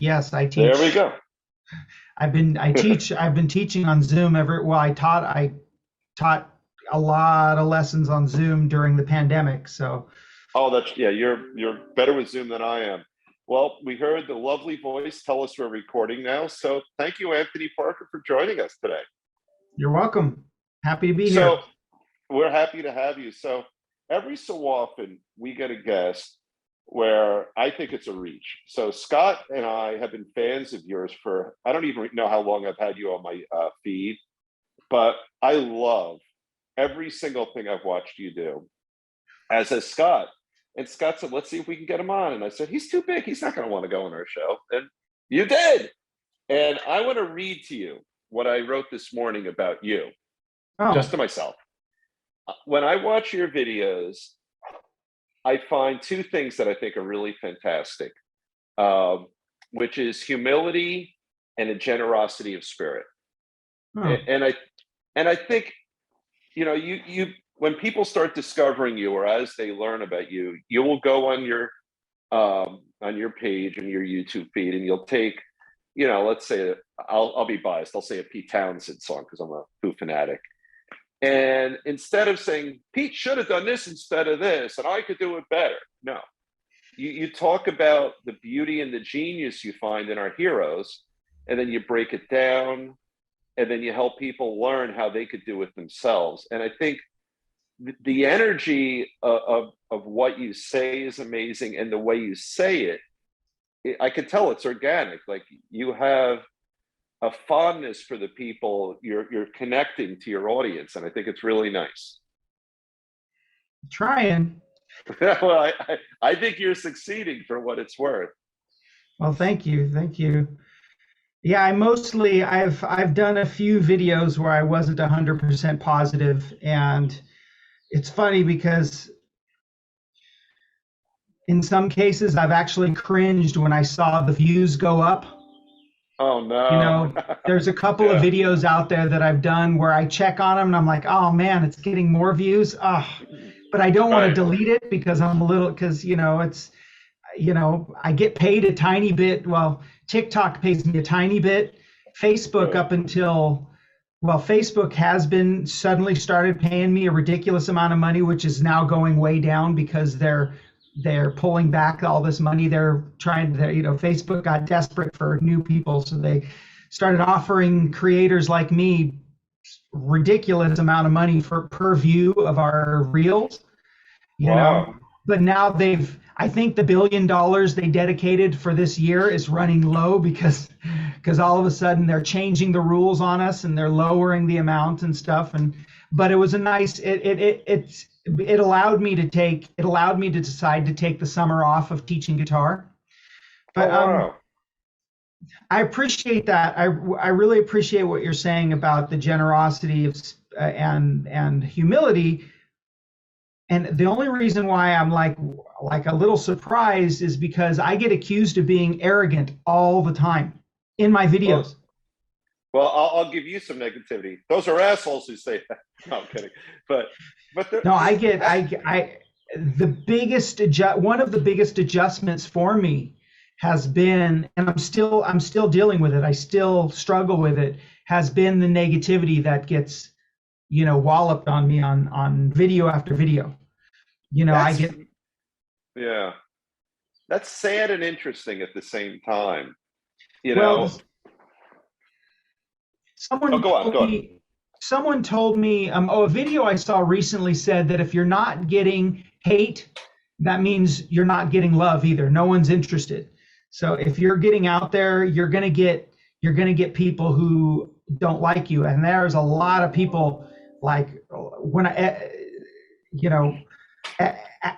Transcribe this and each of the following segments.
Yes, I There we teach. go. I've been teaching on Zoom I taught a lot of lessons on Zoom during the pandemic. So Oh, that's yeah. You're better with Zoom than I am. Well, we heard the lovely voice tell us we're recording now. So thank you, Anthony Parker, for joining us today. you're welcome. Happy to be So here. we're happy to have you. So every so often we get a guest where I think it's a reach. So Scott and I have been fans of yours for I don't even know how long I've had you on my feed, but I love every single thing I've watched you do. As has Scott. And Scott said, let's see if we can get him on. And I said, he's too big. He's not going to want to go on our show. And you did. And I want to read to you what I wrote this morning about you, just Oh, to myself. When I watch your videos, I find two things that I think are really fantastic, um, which is humility and a generosity of spirit. oh, And I think you when people start discovering you or as they learn about you, you will go on your page and your YouTube feed, and you'll take, let's say I'll be biased. I'll say a Pete Townsend song because I'm a Who fanatic. And instead of saying Pete should have done this instead of this, and I could do it better, no, you talk about the beauty and the genius you find in our heroes, and then you break it down, and then you help people learn how they could do it themselves. And I think the energy of what you say is amazing, and the way you say I can tell it's organic. Like you have a fondness for the people you're connecting to your audience, and I think it's really nice. trying. Well, I think you're succeeding for what it's worth. Well, thank you. Thank you. Yeah, I've done a few videos where I wasn't 100% positive, and it's funny because in some cases I've actually cringed when I saw the views go up. Oh You no. know, there's a couple of Yeah, videos out there that I've done where I check on them and I'm like, oh man, it's getting more views. Oh, but I don't want to right. delete it because I'm a little, because, I get paid a tiny bit. Well, TikTok pays me a tiny bit. Facebook Good. up until, well, Facebook has been suddenly started paying me a ridiculous amount of money, which is now going way down because they're pulling back all this money. They're trying to, Facebook got desperate for new people, so they started offering creators like me ridiculous amount of money for per view of our reels, you know. Wow. But now I think the $1 billion they dedicated for this year is running low because all of a sudden they're changing the rules on us and they're lowering the amount and stuff. And but it was a nice it allowed me to decide to take the summer off of teaching guitar. Oh But wow. I appreciate that. I really appreciate what you're saying about the generosity of and humility. And the only reason why I'm like a little surprised is because I get accused of being arrogant all the time in my Well, videos. well, I'll give you some negativity. Those are assholes who say that. No, I'm kidding. But No, I get that's I one of the biggest adjustments for me has been, and I'm still dealing with it. I still struggle with it. Has been the negativity that gets walloped on me on video after video. I that's get, yeah. That's sad and interesting at the same time. You well, know. Oh, someone go on, told go on. me someone told me a video I saw recently said that if you're not getting hate, that means you're not getting love either. No one's interested. So if you're getting out there, you're gonna get people who don't like you. And there's a lot of people like when you know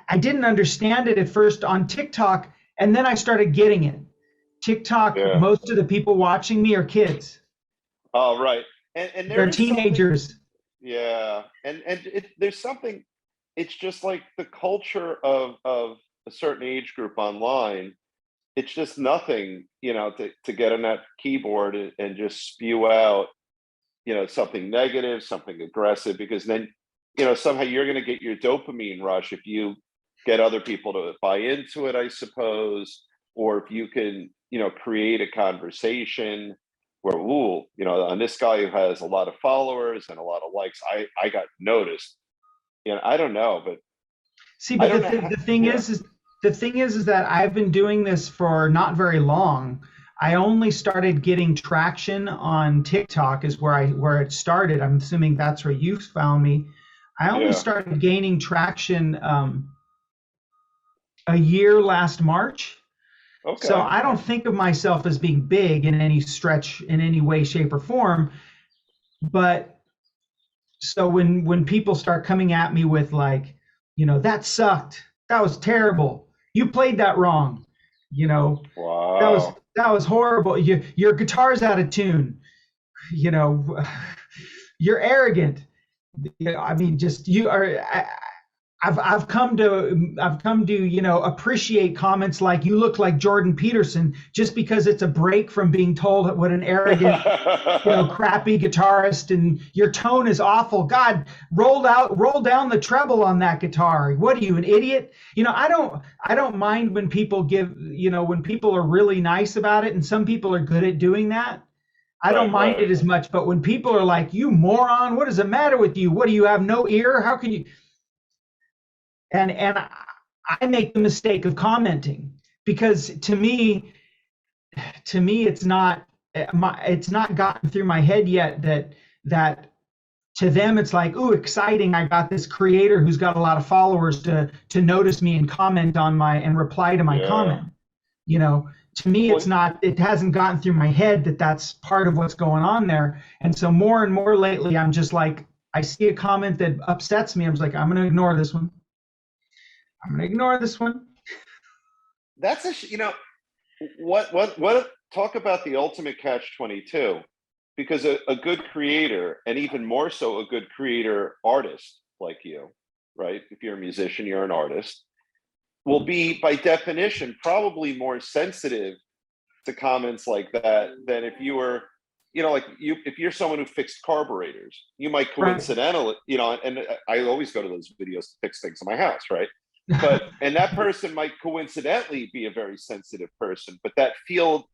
I didn't understand it at first on TikTok, and then I started getting it. TikTok, Yeah. most of the people watching me are kids. Oh, right. And there They're is something. teenagers. Yeah. There's something. It's just like the culture of a certain age group online. It's just nothing, to get on that keyboard and just spew out, something negative, something aggressive, because then, somehow you're going to get your dopamine rush if you get other people to buy into it, I suppose, or if you can, create a conversation where, ooh, on this guy who has a lot of followers and a lot of likes, I got noticed. I don't know, but See, I but don't know the thing yeah. is the thing is that I've been doing this for not very long. I only started getting traction on TikTok is where it started. I'm assuming that's where you found me. I only Yeah. started gaining traction a year last March. So Okay. I don't think of myself as being big in any stretch, in any way, shape, or form. But so when people start coming at me with like, that sucked, that was terrible, you played that wrong, you know, that was Wow. that was horrible, your guitar's out of tune, you know, you're arrogant. I mean, just you are. I've come to appreciate comments like you look like Jordan Peterson just because it's a break from being told what an arrogant, crappy guitarist, and your tone is awful. God, roll down the treble on that guitar. What are you, an idiot? I don't mind when people when people are really nice about it, and some people are good at doing that. I don't Right, mind right. it as much, but when people are like, "You moron, what is the matter with you? What do you have no ear? How can you?" And I make the mistake of commenting because to me it's not gotten through my head yet that to them it's like, ooh, exciting, I got this creator who's got a lot of followers to notice me and comment on and reply to my Yeah. comment. To me Well, it hasn't gotten through my head that that's part of what's going on there. And so more and more lately I'm just like, I see a comment that upsets me, I'm just like, I'm going to ignore this one. I'm going to ignore this one. that's what talk about the ultimate catch 22, because a good creator, and even more so a good creator artist like you, right? If you're a musician, you're an artist, will be by definition probably more sensitive to comments like that than if you were, like if you're someone who fixed carburetors, you might Right. coincidentally, and I always go to those videos to fix things in my house, right? And that person might coincidentally be a very sensitive person, but that field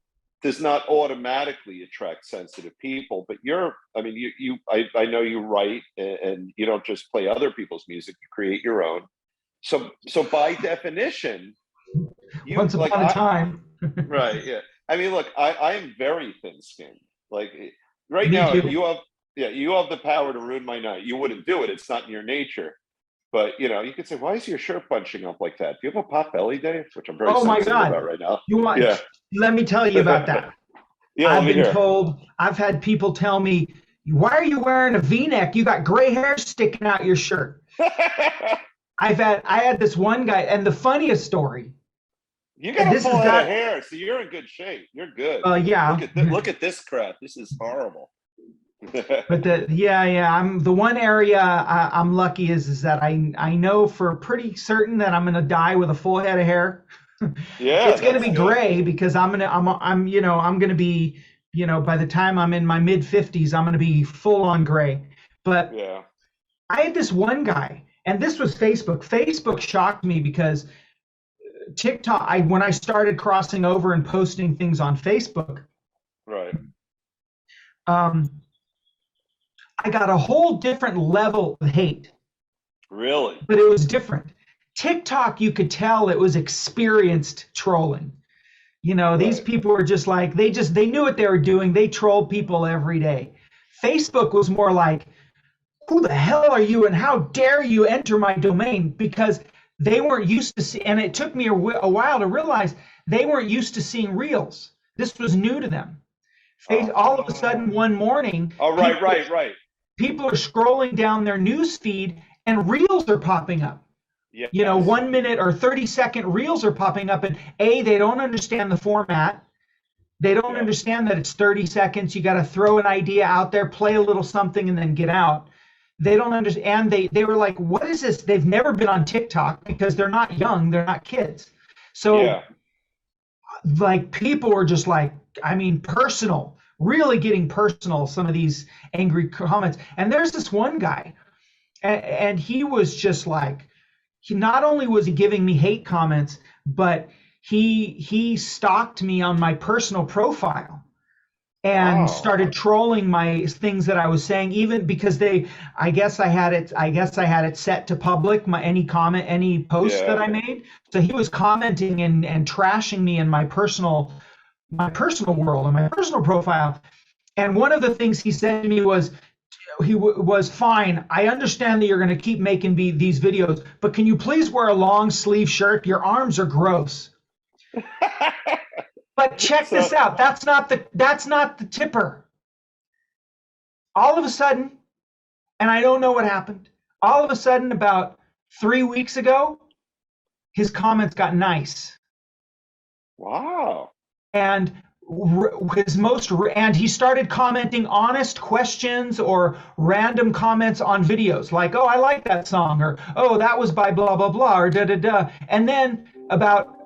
does not automatically attract sensitive people. But I know you write, and you don't just play other people's music, you create your own. So by definition, Once upon a time. right, yeah. I mean, look, I am very thin-skinned. Like right Me now, too. you have the power to ruin my night. You wouldn't do it. It's not in your nature. But you could say, why is your shirt bunching up like that? Do you have a pot belly, Dave? Which I'm very Oh my sensitive God. about right now. You want, Yeah. let me tell you about that. Yeah, let I've me been hear. told, I've had people tell me, why are you wearing a V-neck? You got gray hair sticking out your shirt. I had this one guy, and the funniest story, You got and a this full is head of not, hair, so you're in good shape. You're good. yeah, Look at this crap. This is horrible. but I'm the one area I'm lucky is that I know for pretty certain that I'm gonna die with a full head of hair. Yeah, It's gonna that's be good. gray because I'm gonna be, by the time I'm in my mid 50s, I'm gonna be full on gray. But Yeah. I had this one guy, and this was Facebook. Facebook shocked me because TikTok, when I started crossing over and posting things on Facebook, Right. um, I got a whole different level of hate, Really? but it was different. TikTok, you could tell it was experienced trolling. These Right. people were just like, they knew what they were doing. They trolled people every day. Facebook was more like, who the hell are you and how dare you enter my domain? Because they weren't used to see, and it took me a while to realize they weren't used to seeing reels. This was new to them. All of a sudden, Oh. one morning, Oh, right, right, right. people are scrolling down their news feed and reels are popping up. Yes. 1 minute or 30-second reels are popping up, and they don't understand the format. They don't Yeah. understand that it's 30 seconds. You got to throw an idea out there, play a little something, and then get out. They don't understand. They were like, what is this? They've never been on TikTok because they're not young. They're not kids. So Yeah. like people were just like, personal, really getting personal, some of these angry comments. And there's this one guy, and he was just like, not only was he giving me hate comments, but he stalked me on my personal profile and Wow. started trolling my things that I was saying, even because I guess I had it set to public, my any comment, any post that Yeah. I made. So he was commenting and trashing me in my personal world and my personal profile. And one of the things he said to me was, was fine. I understand that you're going to keep making these videos, but can you please wear a long sleeve shirt? Your arms are gross. But check So this out. That's not the tipper. All of a sudden, and I don't know what happened. All of a sudden, about 3 weeks ago, his comments got nice, wow. and and he started commenting honest questions or random comments on videos, like, "Oh, I like that song," or "Oh, that was by blah blah blah," or da da da. And then about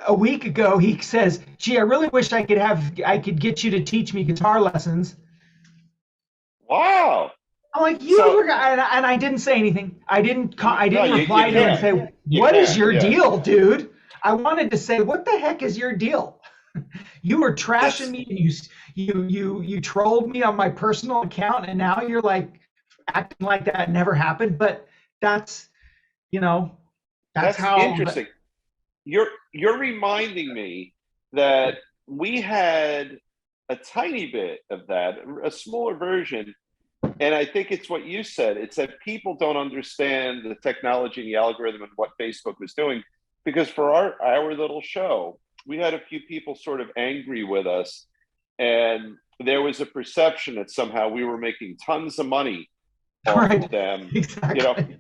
a week ago, he says, "Gee, I really wish I could get you to teach me guitar lessons." Wow. I'm like, So and I didn't say anything. I no, didn't you reply to him and can't. say, You "What is can't. your Yeah. deal, dude?" I wanted to say, "What the heck is your deal? You were trashing That's me, and you trolled me on my personal account, and now you're like acting like that never happened." But that's, you know, that's that's how. interesting. You're reminding me that we had a tiny bit of that, a smaller version. And I think it's what you said. It's that people don't understand the technology and the algorithm and what Facebook was doing. Because for our little show, we had a few people sort of angry with us. And there was a perception that somehow we were making tons of money off of Right, them. You know, exactly.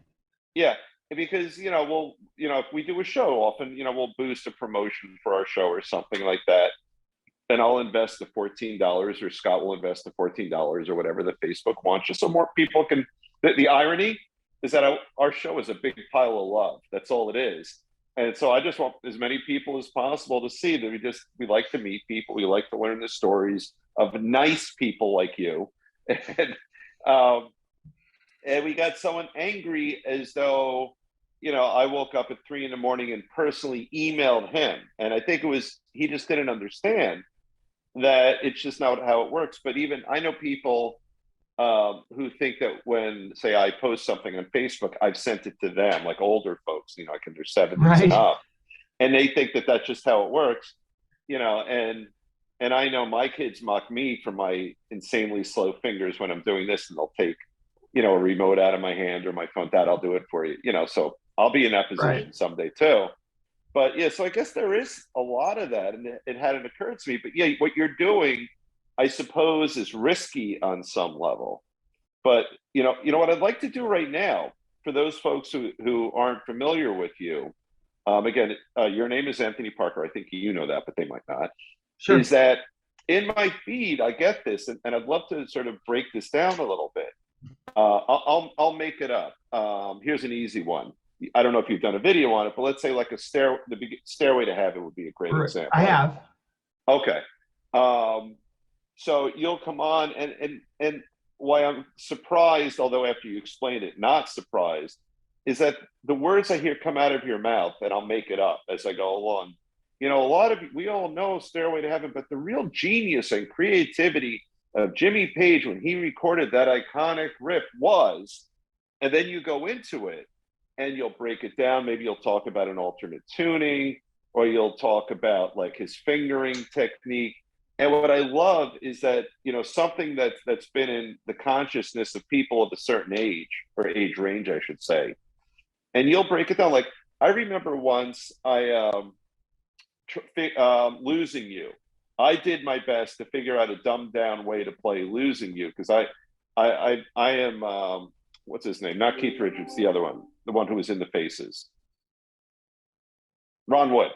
yeah, because if we do a show, often we'll boost a promotion for our show or something like that, and I'll invest the $14, or Scott will invest the $14 or whatever that Facebook wants, just so more people can. The irony is that our show is a big pile of love. That's all it is. And so I just want as many people as possible to see that we like to meet people. We like to learn the stories of nice people like you. And um, and we got someone angry as though I woke up at 3 a.m. and personally emailed him, and I think it was he just didn't understand that it's just not how it works. But even I know people who think that when, say, I post something on Facebook, I've sent it to them, like older folks, like in their 70s and Right. up, and they think that that's just how it works, and I know my kids mock me for my insanely slow fingers when I'm doing this, and they'll take a remote out of my hand or my phone. Dad, I'll do it for you. So I'll be in that Right. position someday too. But yeah, so I guess there is a lot of that, and it hadn't occurred to me. But yeah, what you're doing, I suppose, is risky on some level. But what I'd like to do right now for those folks who aren't familiar with you, again, your name is Anthony Parker. I think you know that, but they might not. Is Sure. that in my feed? I get this, and I'd love to sort of break this down a little bit. I'll make it up. Here's an easy one. I don't know if you've done a video on it, but let's say like the Stairway to Heaven would be a great Right. I example. have. Okay. So you'll come on, and why I'm surprised, although after you explain it, not surprised, is that the words I hear come out of your mouth, and I'll make it up as I go along. A lot of we all know Stairway to Heaven, but the real genius and creativity of Jimmy Page when he recorded that iconic riff was, and then you go into it and you'll break it down. Maybe you'll talk about an alternate tuning, or you'll talk about like his fingering technique. And what I love is that, something that's been in the consciousness of people of a certain age, or age range, I should say. And you'll break it down. Like I remember once Losing You. I did my best to figure out a dumbed down way to play Losing You, because I am what's his name? Not Keith Richards, the other one, the one who was in the Faces. Ron Wood.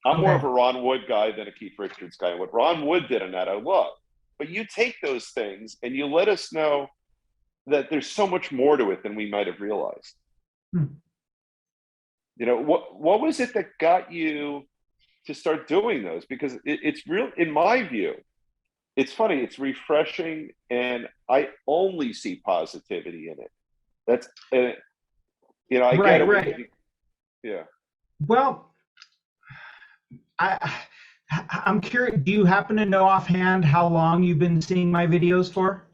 I'm more of Okay. a Ron Wood guy than a Keith Richards guy. What Ron Wood did on that, I love. But you take those things and you let us know that there's so much more to it than we might have realized. Hmm. What was it that got you to start doing those? Because it's real, in my view. It's funny, it's refreshing, and I only see positivity in it. That's I get Right. it. Right. Yeah. Well, I I'm curious. Do you happen to know offhand how long you've been seeing my videos for?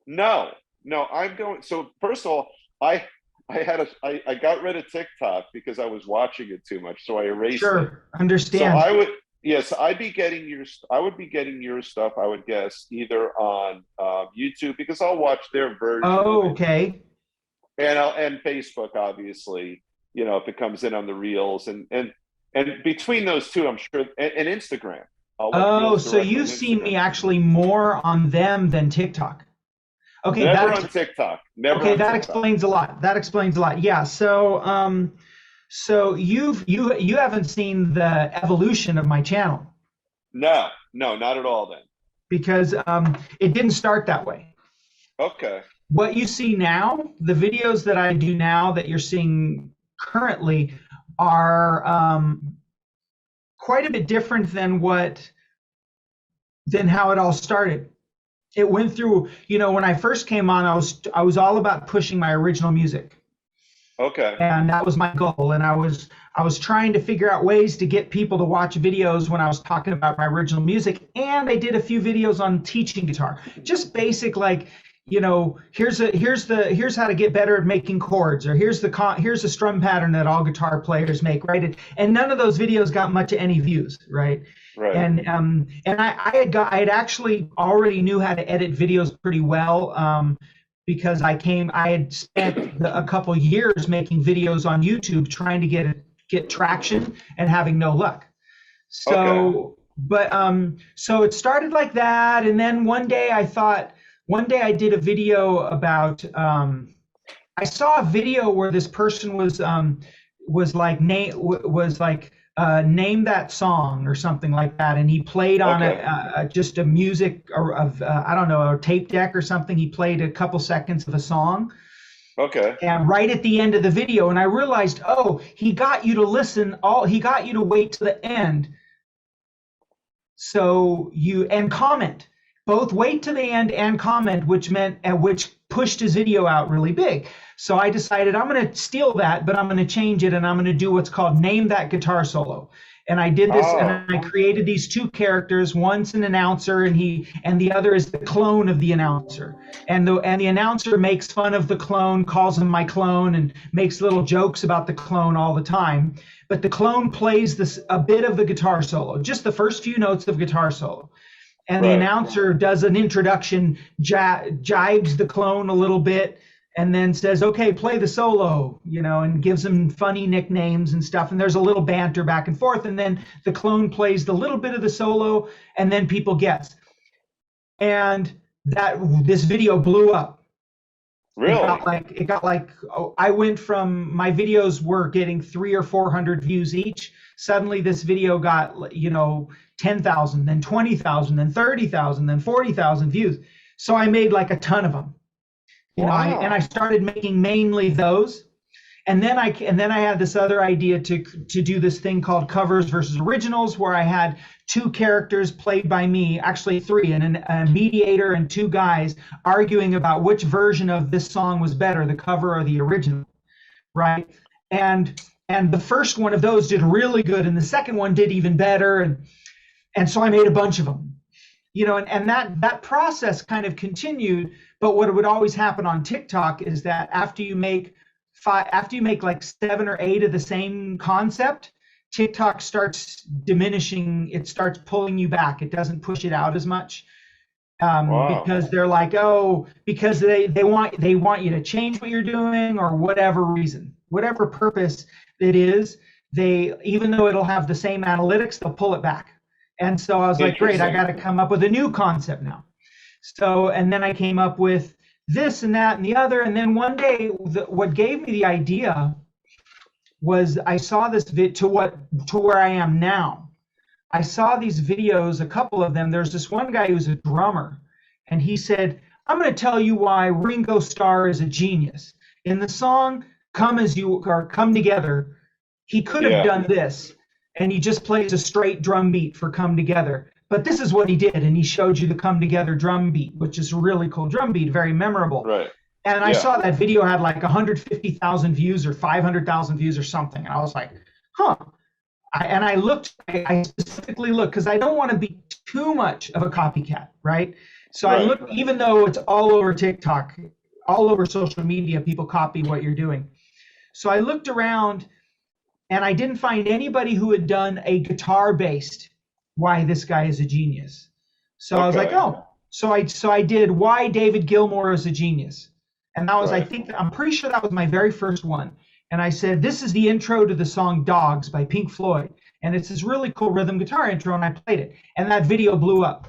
No, no, I'm going. So first of all, I got rid of TikTok because I was watching it too much, so I erased it. Sure, So understand. I would, yes, I would be getting your stuff, I would guess, either on YouTube because I'll watch their version of Oh, it, okay. and Facebook, obviously, if it comes in on the Reels, and between those two, I'm sure, and Instagram, I'll watch Oh, Reels so directly on you've seen Instagram. me actually more on them than TikTok. Okay, Never on TikTok. Never on that TikTok. explains a lot. That explains a lot. Yeah. So you haven't seen the evolution of my channel No, no, not at all then. because it didn't start that way. Okay. What you see now, the videos that I do now that you're seeing currently are quite a bit different than how it all started. It went through, when I first came on, I was all about pushing my original music. Okay. And that was my goal. And I was trying to figure out ways to get people to watch videos when I was talking about my original music. And I did a few videos on teaching guitar, just basic, like, here's how to get better at making chords, or here's a strum pattern that all guitar players make, right? And none of those videos got much of any views, right? Right. And I had actually already knew how to edit videos pretty well, because I had spent a couple years making videos on YouTube trying to get traction and having no luck. Okay. So it started like that, and then one day I did a video about I saw a video where this person was like name that song or something like that, and he played on Okay. just a music of I don't know, a tape deck or something. He played a couple seconds of a song, Okay. and right at the end of the video, and I realized, oh, he got you to wait to the end, so and comment, both wait to the end and comment, which pushed his video out really big. So I decided I'm going to steal that, but I'm going to change it, and I'm going to do what's called name that guitar solo. And I did this, and Oh, I created these two characters. One's an announcer, and the other is the clone of the announcer. And the announcer makes fun of the clone, calls him my clone, and makes little jokes about the clone all the time. But the clone plays a bit of the guitar solo, just the first few notes of guitar solo. And the right. announcer does an introduction, jibes the clone a little bit, and then says, okay, play the solo, and gives him funny nicknames and stuff. And there's a little banter back and forth. And then the clone plays the little bit of the solo, and then people guess. And this video blew up. Really? It got like I went from, my videos were getting 300 or 400 views each. Suddenly this video got 10,000, then 20,000, then 30,000, then 40,000 views. So I made like a ton of them. Wow. And I started making mainly those. And then I had this other idea to do this thing called covers versus originals, where I had two characters played by me, actually three, and a mediator and two guys arguing about which version of this song was better, the cover or the original, right? And the first one of those did really good, and the second one did even better, and so I made a bunch of them, and that process kind of continued. But what would always happen on TikTok is that after you make like 7 or 8 of the same concept, TikTok starts diminishing. It starts pulling you back. It doesn't push it out as much, Wow. because they're like, oh, because they want you to change what you're doing, or whatever reason, whatever purpose it is. Even though it'll have the same analytics, they'll pull it back. And so I was like, great, I got to come up with a new concept now. So, and then I came up with this and that and the other. And then one day, what gave me the idea was I saw this to where I am now. I saw these videos, a couple of them. There's this one guy who's a drummer, and he said, I'm going to tell you why Ringo Starr is a genius. In the song Come As You Are, Come Together, he could have done this, and he just plays a straight drum beat for Come Together. But this is what he did, and he showed you the Come Together drum beat, which is a really cool drum beat, very memorable. Right. And I saw that video had like 150,000 views or 500,000 views or something, and I was like, huh. I specifically looked because I don't want to be too much of a copycat, right? So I Right. looked, even though it's all over TikTok, all over social media, people copy what you're doing. So I looked around and I didn't find anybody who had done a guitar-based "Why This Guy Is a Genius." So I was like, Okay. oh, so I did "Why David Gilmour Is a Genius," and that was, I Right. think, I'm pretty sure that was my very first one. And I said, this is the intro to the song "Dogs" by Pink Floyd, and it's this really cool rhythm guitar intro, and I played it, and that video blew up.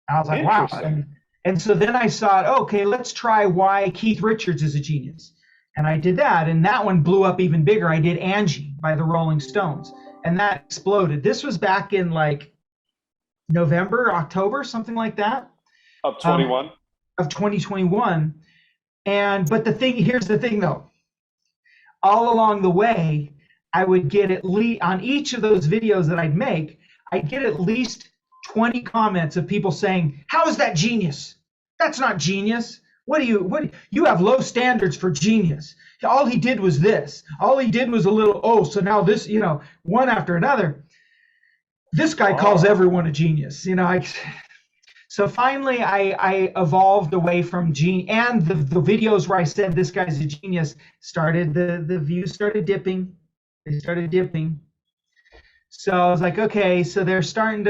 I was like, wow. Interesting. And so then I thought, okay, let's try "Why Keith Richards Is a Genius." And I did that, and that one blew up even bigger. I did "Angie" by the Rolling Stones, and that exploded. This was back in like November, October, something like that, Of 21. of 2021. But here's the thing though, all along the way, I would get at least, on each of those videos that I'd make, I'd get at least 20 comments of people saying, "How is that genius? That's not genius. You have low standards for genius. All he did was this. All he did was a little, oh, so now this, one after another. This guy calls everyone a genius." So finally I evolved away from and the videos where I said this guy's a genius the views started dipping. They started dipping. So I was like, okay, so they're starting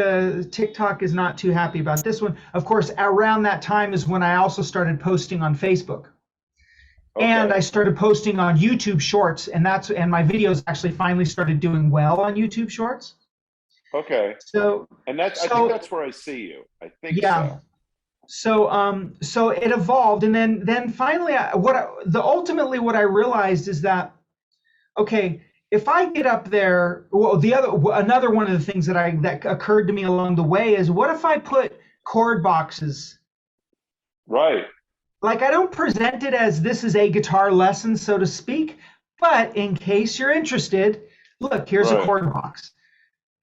TikTok is not too happy about this one. Of course, around that time is when I also started posting on Facebook. Okay. And I started posting on YouTube Shorts, and my videos actually finally started doing well on YouTube Shorts. Okay. So, I think that's where I see you. I think so. So it evolved, and then finally, ultimately what I realized is that, okay, if I get up there, well, another one of the things that occurred to me along the way is, what if I put chord boxes? Right. Like, I don't present it as this is a guitar lesson, so to speak, but in case you're interested, look, here's a chord box.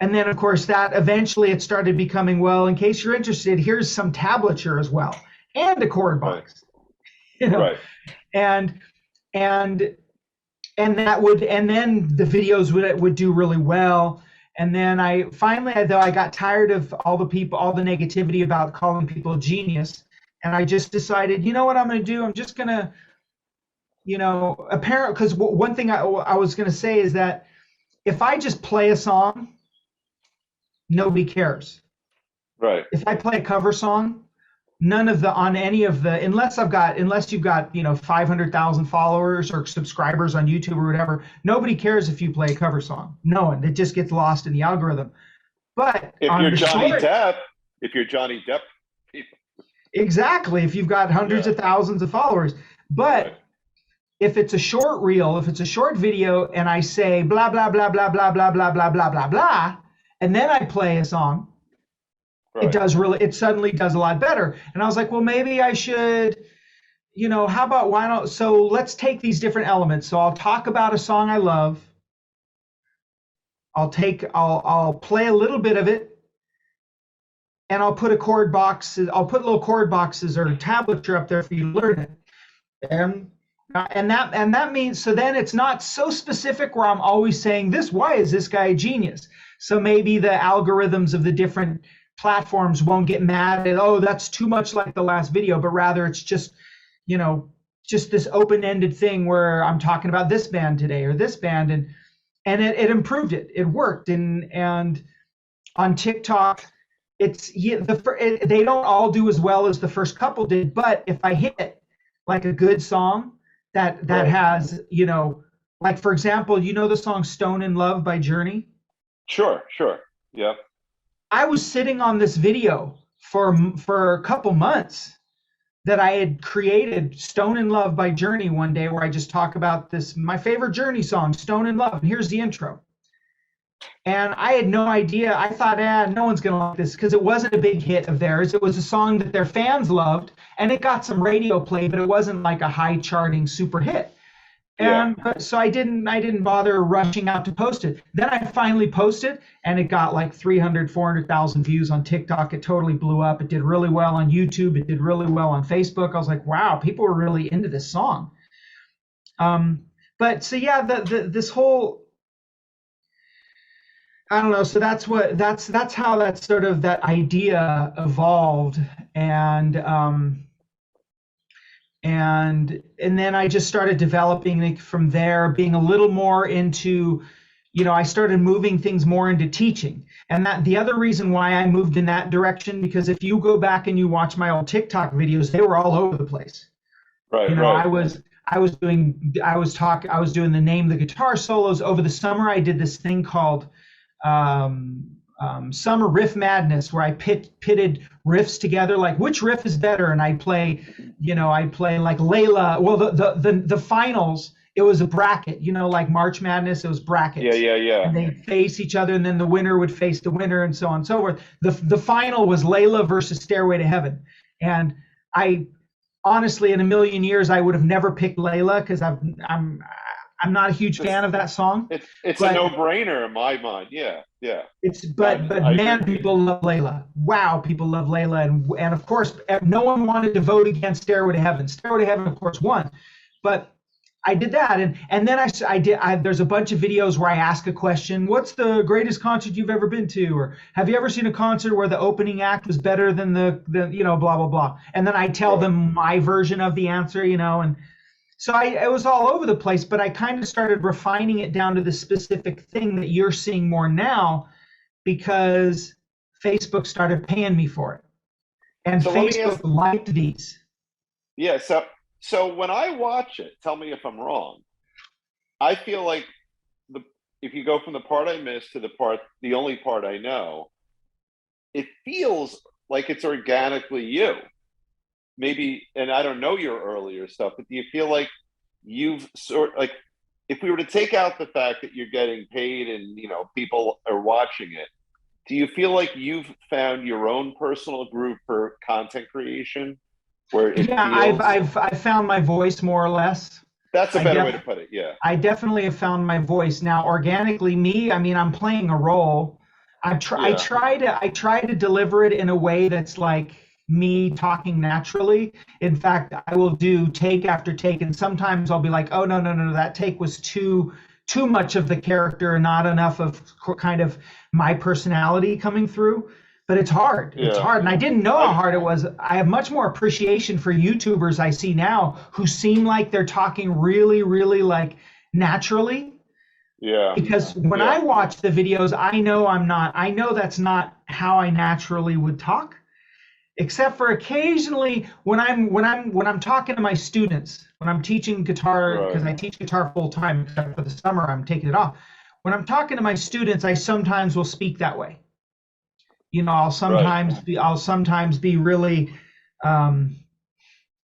And then, of course, that eventually it started becoming, well, in case you're interested, here's some tablature as well, and a chord box. Right. And then the videos would do really well. And then I got tired of all the negativity about calling people a genius. And I just decided, you know what I'm going to do? I'm just going to, because one thing I was going to say is that if I just play a song, nobody cares. Right. If I play a cover song, unless you've got 500,000 followers or subscribers on YouTube or whatever, nobody cares if you play a cover song. No one. It just gets lost in the algorithm. But if you're Johnny Depp, exactly, if you've got hundreds of thousands of followers. But if it's a short reel, if it's a short video, and I say blah blah blah blah blah blah blah blah blah blah blah, and then I play a song, it suddenly does a lot better. And I was like, well, maybe I should, so let's take these different elements. So I'll talk about a song I love. I'll play a little bit of it, and I'll put little chord boxes or tablature up there for you to learn it. And that means, so then it's not so specific where I'm always saying this, why is this guy a genius? So maybe the algorithms of the different platforms won't get mad at, oh, that's too much like the last video, but rather it's just this open-ended thing where I'm talking about this band today or this band, and it improved it. It worked. And on TikTok, they don't all do as well as the first couple did, but if I hit like a good song that has, like, for example, the song "Stone in Love" by Journey? Sure. Yeah. I was sitting on this video for a couple months that I had created, "Stone in Love" by Journey, one day, where I just talk about my favorite Journey song, "Stone in Love," and here's the intro. And I had no idea. I thought, no one's going to like this, because it wasn't a big hit of theirs. It was a song that their fans loved, and it got some radio play, but it wasn't like a high charting super hit. So I didn't bother rushing out to post it. Then I finally posted, and it got like 300, 400,000 views on TikTok. It totally blew up. It did really well on YouTube. It did really well on Facebook. I was like, wow, people were really into this song. But so yeah, this whole, I don't know. So that's how that sort of that idea evolved, and and then I just started developing it from there, being a little more into, I started moving things more into teaching. And that the other reason why I moved in that direction, because if you go back and you watch my old TikTok videos, they were all over the place. Right, You know, right. I was doing the name the guitar solos over the summer. I did this thing called Summer Riff Madness, where I pitted riffs together, like which riff is better, and I play like Layla. Well, the finals, it was a bracket, like March Madness, it was Yeah, brackets, yeah, yeah. and they'd face each other, and then the winner would face the winner, and so on and so forth. The final was Layla versus Stairway to Heaven, and I honestly, in a million years, I would have never picked Layla because I'm not a huge This fan of that song, it's a but no-brainer in my mind. Yeah, yeah. it's I'm, but I agree man, with you. people love Layla. Wow, people love Layla, and of course, no one wanted to vote against Stairway to Heaven. Stairway to Heaven, of course, won, but I did that, and then there's a bunch of videos where I ask a question. What's the greatest concert you've ever been to? Or have you ever seen a concert where the opening act was better than the blah blah blah? And then I tell Right. them my version of the answer, and so it was all over the place. But I kind of started refining it down to the specific thing that you're seeing more now, because Facebook started paying me for it, and So let me Facebook ask. liked these. Yeah. So when I watch it, tell me if I'm wrong. I feel like the if you go from the part I missed to the only part I know, it feels like it's organically you. Maybe, and I don't know your earlier stuff, but do you feel like you've sort like if we were to take out the fact that you're getting paid and people are watching it, do you feel like you've found your own personal groove for content creation where it Yeah, feels I've found my voice more or less. that's a I better way def to put it? Yeah, I definitely have found my voice now. Organically, me, I mean, I'm playing a role. yeah, I try to deliver it in a way that's like me talking naturally. In fact, I will do take after take, and sometimes I'll be like, oh no, no, no, no, that take was too much of the character and not enough of kind of my personality coming through. But it's hard. It's yeah. hard. And I didn't know how I hard it was. I have much more appreciation for YouTubers I see now who seem like they're talking really, really like naturally. Yeah, Because when yeah, I watch the videos, I know that's not how I naturally would talk, except for occasionally when I'm talking to my students, when I'm teaching guitar, right, because I teach guitar full time, except for the summer, I'm taking it off. When I'm talking to my students, I sometimes will speak that way. right. I'll sometimes be really um,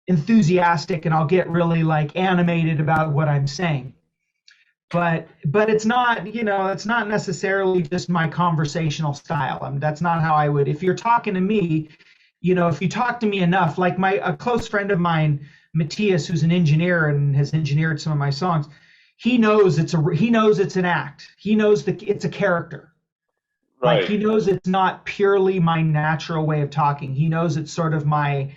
enthusiastic, and I'll get really like animated about what I'm saying. But it's not necessarily just my conversational style. That's not how I would. If you're talking to me, if you talk to me enough, like a close friend of mine, Matthias, who's an engineer and has engineered some of my songs, he knows it's an act. He knows it's a character. Like Right. he knows it's not purely my natural way of talking. He knows it's sort of my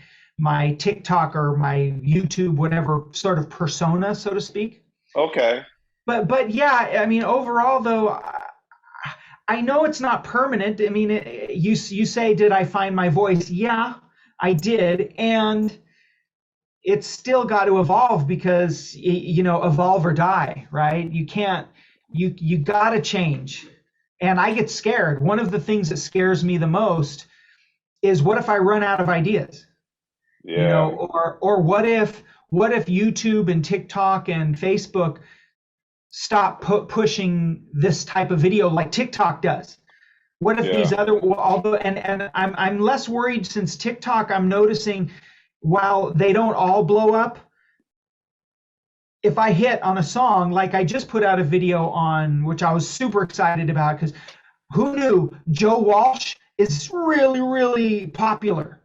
TikTok or my YouTube, whatever sort of persona, so to speak. Okay. But yeah, I mean, overall though, I know it's not permanent. I mean, you say, did I find my voice? Yeah, I did, and it's still got to evolve because evolve or die, right? You can't. You got to change, and I get scared. One of the things that scares me the most is what if I run out of ideas? Yeah. Or what if YouTube and TikTok and Facebook stop pushing this type of video like TikTok does? What if these Yeah. other, although, and I'm less worried since TikTok, I'm noticing while they don't all blow up, if I hit on a song, like I just put out a video on, which I was super excited about, because who knew Joe Walsh is really, really popular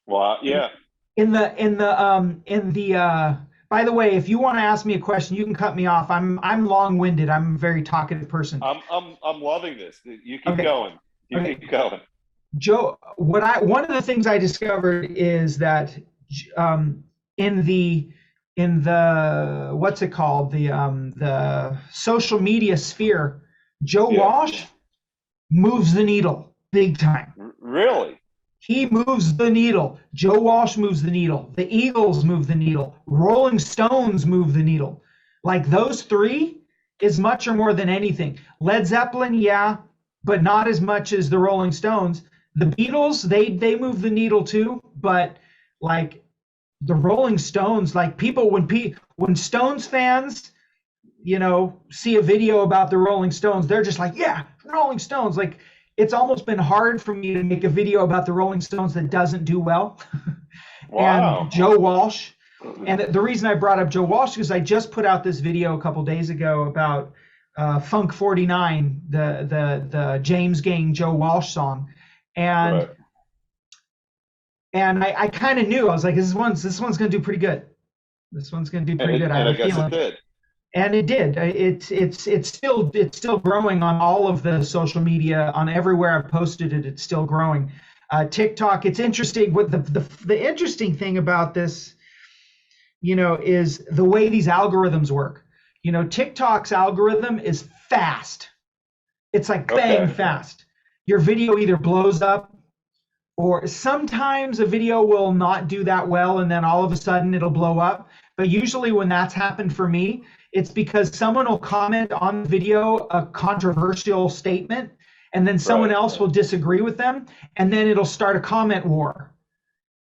Well, yeah. in the by the way, if you want to ask me a question, you can cut me off. I'm long-winded. I'm a very talkative person. I'm loving this. You keep Okay. going. You Okay. keep going. Joe, one of the things I discovered is that in the what's it called, the social media sphere, Joe Yeah. Walsh moves the needle big time. Really? He moves the needle. Joe Walsh moves the needle. The Eagles move the needle. Rolling Stones move the needle. Like those three is much or more than anything. Led Zeppelin, yeah, but not as much as the Rolling Stones. The Beatles, they move the needle too, but like the Rolling Stones, like people when Stones fans, see a video about the Rolling Stones, they're just like, yeah, Rolling Stones. Like it's almost been hard for me to make a video about the Rolling Stones that doesn't do well. Wow. And Joe Walsh. And the reason I brought up Joe Walsh is I just put out this video a couple days ago about Funk 49, the James Gang Joe Walsh song. And Right. and I kind of knew. I was like, this one's going to do pretty good. This one's going to do pretty good. And I have a guess it feeling. did. And it did. It's still growing on all of the social media, on everywhere I've posted it. It's still growing. TikTok. It's interesting. What the interesting thing about this, is the way these algorithms work. TikTok's algorithm is fast. It's like bang fast. Your video either blows up, or sometimes a video will not do that well, and then all of a sudden it'll blow up. But usually when that's happened for me, it's because someone will comment on the video a controversial statement, and then someone else will disagree with them, and then it'll start a comment war.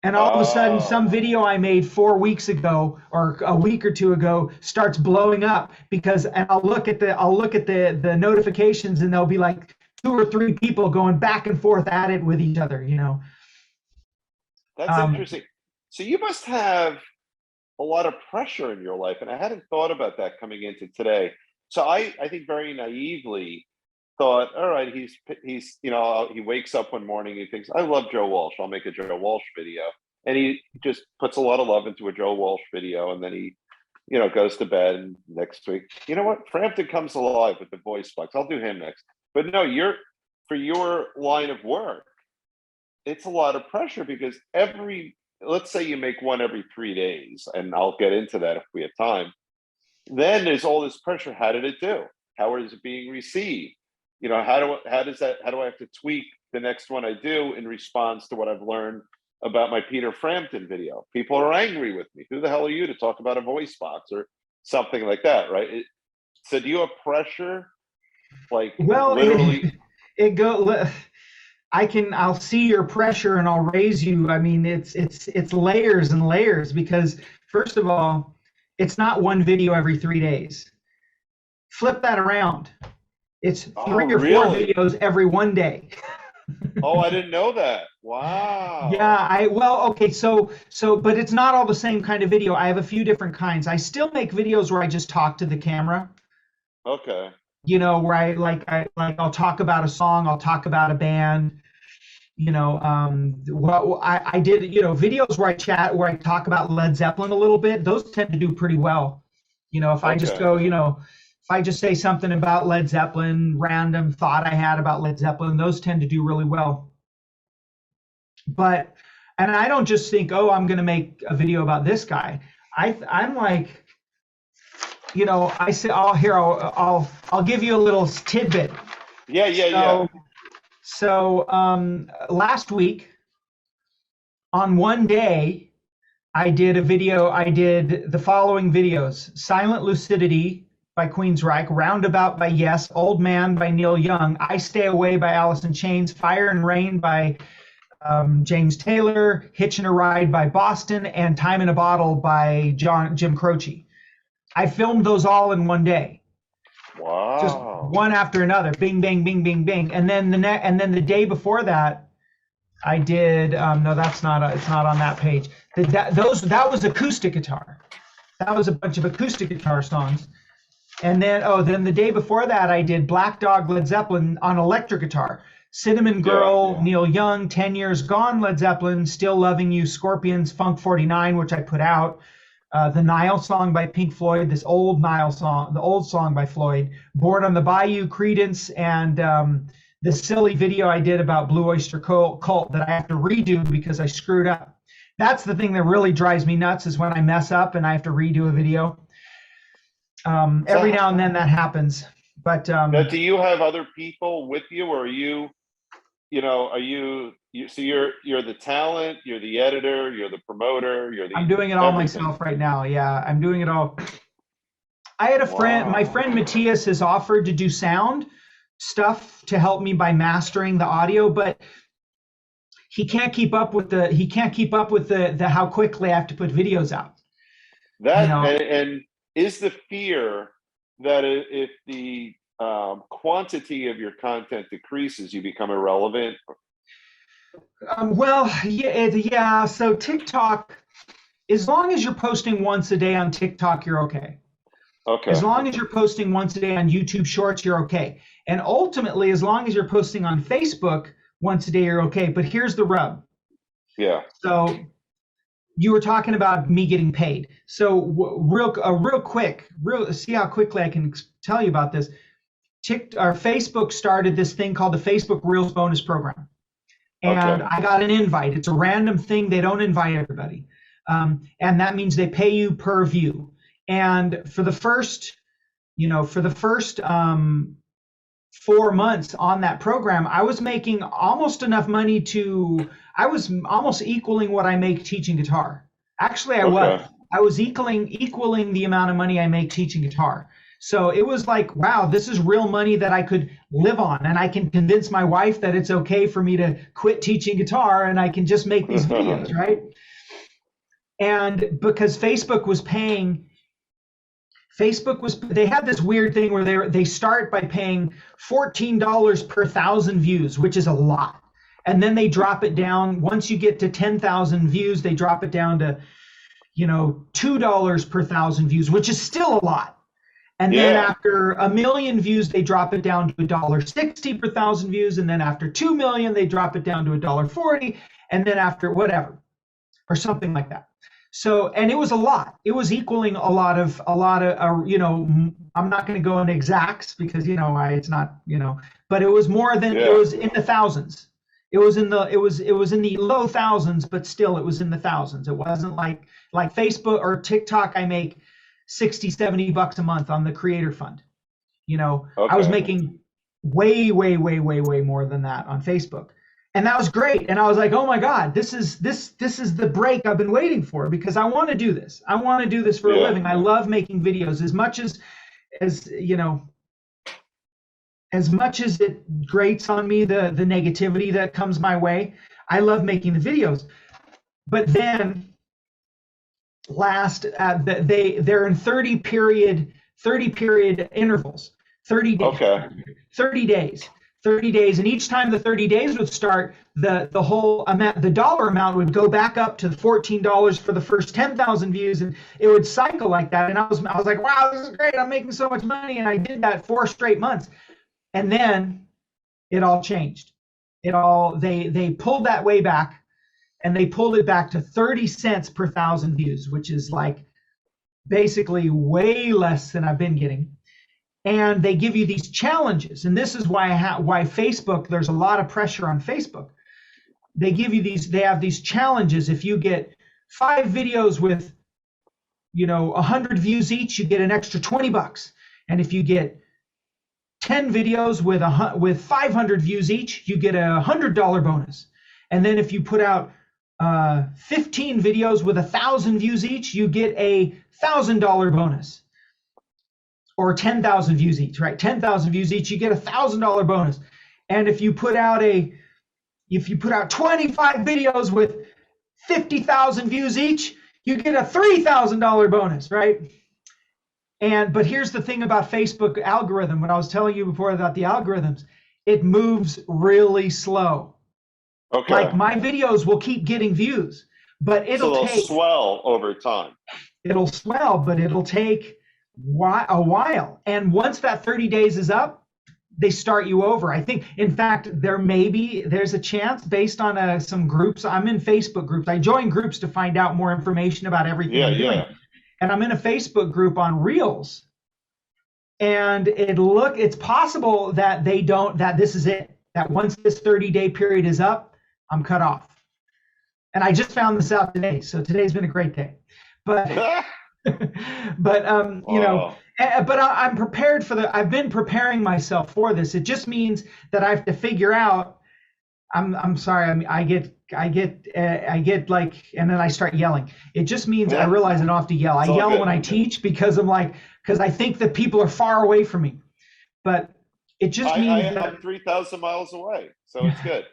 And all of a sudden, some video I made 4 weeks ago or a week or two ago starts blowing up and I'll look at the notifications, and there'll be like 2 or 3 people going back and forth at it with each other. That's interesting. So you must have a lot of pressure in your life, and I hadn't thought about that coming into today. So I think very naively thought, all right, he's he wakes up one morning, he thinks, I love Joe Walsh, I'll make a Joe Walsh video, and he just puts a lot of love into a Joe Walsh video, and then he goes to bed, and next week, you know what, Frampton comes alive with the voice box, I'll do him next. But no, for your line of work, it's a lot of pressure, because let's say you make one every 3 days, and I'll get into that if we have time, then there's all this pressure. How did it do? How is it being received? How do I have to tweak the next one I do in response to what I've learned about my Peter Frampton video? People are angry with me. Who the hell are you to talk about a voice box or something like that, right? So do you have pressure? Like, well, literally, I'll see your pressure and I'll raise you. I mean, it's layers and layers, because first of all, it's not one video every 3 days. Flip that around. It's 3 or 4 videos every 1 day. Oh, I didn't know that. Wow. Yeah, but it's not all the same kind of video. I have a few different kinds. I still make videos where I just talk to the camera. Okay. Where I'll talk about a song, I'll talk about a band. I did, videos where I talk about Led Zeppelin a little bit. Those tend to do pretty well. If I just go, if I just say something about Led Zeppelin, random thought I had about Led Zeppelin, those tend to do really well. And I don't just think, oh, I'm going to make a video about this guy. I'm like, I say, I'll give you a little tidbit. Yeah. So last week, on one day, I did the following videos: Silent Lucidity by Queensryche, Roundabout by Yes, Old Man by Neil Young, I Stay Away by Alice in Chains, Fire and Rain by James Taylor, Hitchin' a Ride by Boston, and Time in a Bottle by Jim Croce. I filmed those all in one day. Wow. Just one after another, bing, bang, bing, bing, bing. And then the day before that, I did, no, it's not on that page. That was acoustic guitar. That was a bunch of acoustic guitar songs. And then the day before that, I did Black Dog, Led Zeppelin on electric guitar. Cinnamon Girl, Neil Young, 10 Years Gone, Led Zeppelin, Still Loving You, Scorpions, Funk 49, which I put out. The Nile song by Pink Floyd, this old Nile song, the old song by Floyd, Born on the Bayou, Creedence, and the silly video I did about Blue Oyster Cult that I have to redo because I screwed up. That's the thing that really drives me nuts, is when I mess up and I have to redo a video. Every now and then that happens. But Now, do you have other people with you, or are you, are you, so you're the talent, you're the editor, you're the promoter, you're I'm the doing it all everything. myself right now. Yeah, I'm doing it all. I had a friend, my Wow. friend Matthias has offered to do sound stuff to help me by mastering the audio, but he can't keep up with the how quickly I have to put videos out. You That, know, and is the fear that if the quantity of your content decreases, you become irrelevant? well, yeah. So TikTok, as long as you're posting once a day on TikTok, you're okay. As Okay. long as you're posting once a day on YouTube Shorts, you're okay. And ultimately, as long as you're posting on Facebook once a day, you're okay. But here's the rub. Yeah. So you were talking about me getting paid. So real quick, see how quickly I can tell you about this. Facebook started this thing called the Facebook Reels bonus program, Okay. and I got an invite. It's a random thing. They don't invite everybody, and that means they pay you per view. And for the first, for the first 4 months on that program, I was making almost enough money I was almost equaling what I make teaching guitar. Actually, Okay. I was equaling the amount of money I make teaching guitar. So it was like, wow, this is real money that I could live on, and I can convince my wife that it's okay for me to quit teaching guitar and I can just make these videos, right? And because they had this weird thing where they start by paying $14 per 1,000 views, which is a lot. And then they drop it down. Once you get to 10,000 views, they drop it down to, $2 per 1,000 views, which is still a lot. And then Yeah. after 1 million views, they drop it down to $1.60 per 1,000 views. And then after 2 million, they drop it down to $1.40. And then after whatever, or something like that. So, and it was a lot. It was equaling a lot of, I'm not going to go into exacts because, it's not, but it was more than, it Yeah. was in the thousands. It was in the low thousands, but still it was in the thousands. It wasn't like Facebook or TikTok. I make 60, $70 a month on the creator fund. I was Okay. making way, way, way, way, way more than that on Facebook. And that was great. And I was like, oh my God, this is the break I've been waiting for, because I want to do this. I want to do this for a Yeah. living. I love making videos as much as it grates on me, the negativity that comes my way. I love making the videos. But then they're in 30 period intervals, 30 days. Okay. 30 days. 30 days, and each time the 30 days would start, the whole amount, the dollar amount would go back up to $14 for the first 10,000 views, and it would cycle like that. And I was like, wow, this is great. I'm making so much money, and I did that 4 straight months, and then it all changed. They pulled that way back, and they pulled it back to 30 cents per 1,000 views, which is like basically way less than I've been getting. And they give you these challenges, and this is why Facebook, there's a lot of pressure on Facebook. They have these challenges. If you get 5 videos with 100 views each, you get an extra $20. And if you get 10 videos with 500 views each, you get a $100 bonus. And then if you put out 15 videos with 1,000 views each, you get a $1,000 bonus. Or 10,000 views each, right? 10,000 views each, you get a $1,000 bonus. And if you put out 25 videos with 50,000 views each, you get a $3,000 bonus, right? But here's the thing about Facebook algorithm. When I was telling you before about the algorithms, it moves really slow. Okay. Like my videos will keep getting views, but they'll swell over time. It'll swell, but it'll take a while. And once that 30 days is up, they start you over. I think, in fact, there's a chance based on some groups. I'm in Facebook groups. I join groups to find out more information about everything I'm doing. And I'm in a Facebook group on Reels. And it's possible that this is it. That once this 30-day period is up, I'm cut off. And I just found this out today. So today's been a great day. But But I'm prepared for I've been preparing myself for this. It just means that I have to figure out. I'm sorry. I mean, I get like, and then I start yelling. It just means I Yeah, realize I don't have to yell. I it's all yell when good. I teach because I'm like, because I think that people are far away from me. But it just means I'm that 3,000 miles away, so it's good.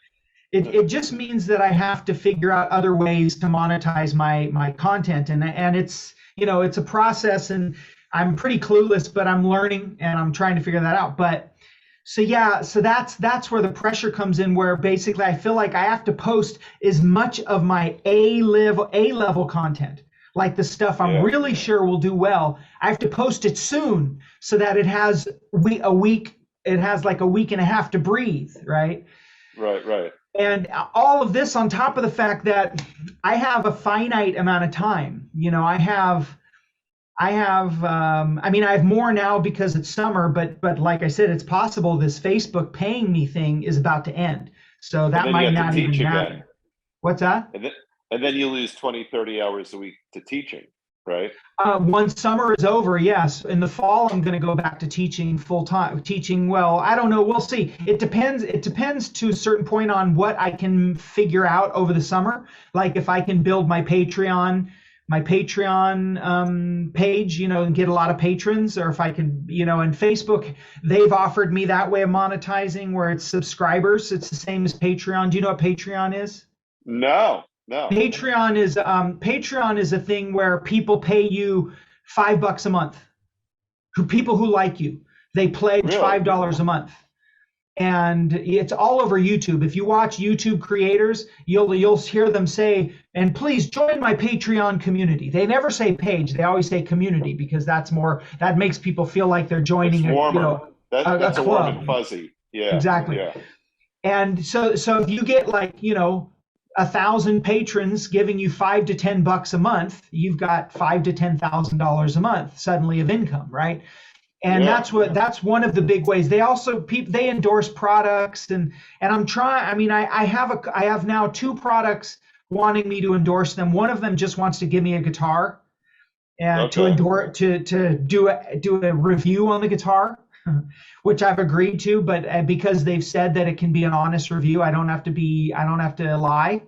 it just means that I have to figure out other ways to monetize my content, and it's it's a process, and I'm pretty clueless, but I'm learning and I'm trying to figure that out. But so yeah, so that's where the pressure comes in, where basically I feel like I have to post as much of my A level content, like the stuff I'm Yeah, really sure will do well. I have to post it soon so that it has a week, it has like a week and a half to breathe, right? right. And all of this on top of the fact that I have a finite amount of time. I mean, I have more now because it's summer, but like I said, it's possible this Facebook paying me thing is about to end. So And that then you might have to not even teach again, matter. What's that? and then you lose 20, 30 hours a week to teaching, right? Once summer is over, yes. In the fall, I'm going to go back to teaching full time. Teaching, well, I don't know. We'll see. It depends. It depends to a certain point on what I can figure out over the summer. Like if I can build my Patreon page, and get a lot of patrons, or if I can, and Facebook, they've offered me that way of monetizing where it's subscribers. It's the same as Patreon. Do you know what Patreon is? No, no, Patreon is a thing where people pay you $5 a month. People who like you, they pledge really. $5 a month, and it's all over YouTube. If you watch YouTube creators, you'll hear them say, "And please join my Patreon community." They never say page; they always say community because that makes people feel like they're It's joining warmer. a That's a warm club. and fuzzy. Yeah, Exactly. yeah. And so if you get like, 1,000 patrons giving you $5 to $10 a month, you've got $5 to $10,000 a month suddenly of income, right? And Yeah. that's one of the big ways. They also they endorse products, and I'm trying. I mean, I have now two products wanting me to endorse them. One of them just wants to give me a guitar and to Okay. endorse to do a review on the guitar, which I've agreed to. But because they've said that it can be an honest review, I don't have to lie.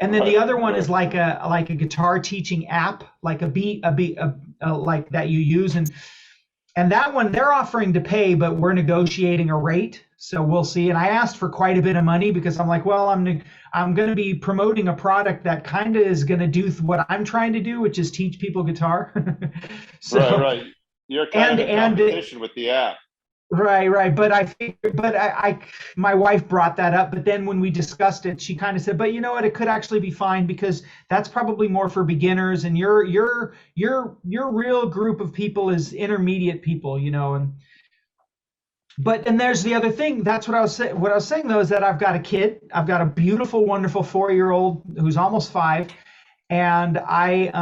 And then the Right. other one is Right. like a guitar teaching app, like like that you use, and that one they're offering to pay, but we're negotiating a rate, so we'll see. And I asked for quite a bit of money because I'm like, well, I'm going to be promoting a product that kind of is going to do what I'm trying to do, which is teach people guitar. Right. So Right. You're kind and of in and competition with the app. right, but I figured, but my wife brought that up, but then when we discussed it, she kind of said, but you know what, it could actually be fine because that's probably more for beginners, and your real group of people is intermediate people, and but there's the other thing. That's what I was saying. What I was saying though is that I've got a kid. I've got a beautiful, wonderful 4-year-old who's almost 5, and I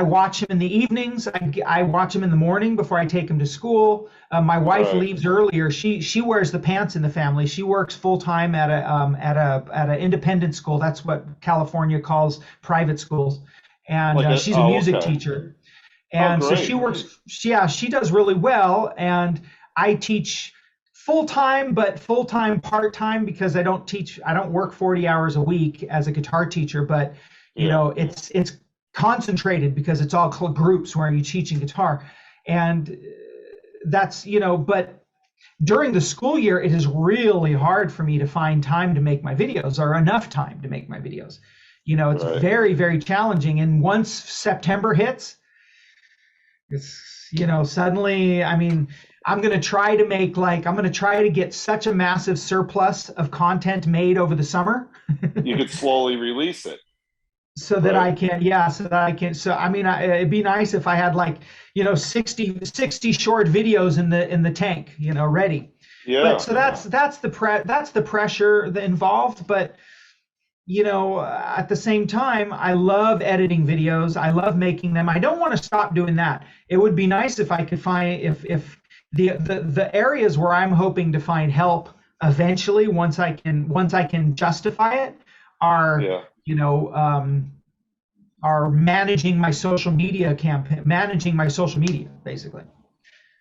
watch him in the evenings. I watch him in the morning before I take him to school. My wife Right. leaves earlier. She wears the pants in the family. She works full time at a independent school. That's what California calls private schools, and she's a music Okay. teacher. Oh, And so she great. works. Yeah, she does really well. And I teach full time, but full time part time because I don't teach. I don't work 40 hours a week as a guitar teacher, but Yeah. it's concentrated because it's all groups where you're teaching guitar, and that's but during the school year it is really hard for me to find time to make my videos, or enough time to make my videos. It's Right. very, very challenging, and once September hits, it's suddenly, I mean, I'm going to try to get such a massive surplus of content made over the summer You could slowly release it. so that Right. I can, yeah, so that I can, so I mean, it'd be nice if I had like 60 short videos in the tank, ready. Yeah. But so that's the pressure involved. But at the same time, I love editing videos. I love making them. I don't want to stop doing that. It would be nice if I could find, if the areas where I'm hoping to find help eventually, once I can justify it, are Yeah. are managing my social media campaign, managing my social media, basically.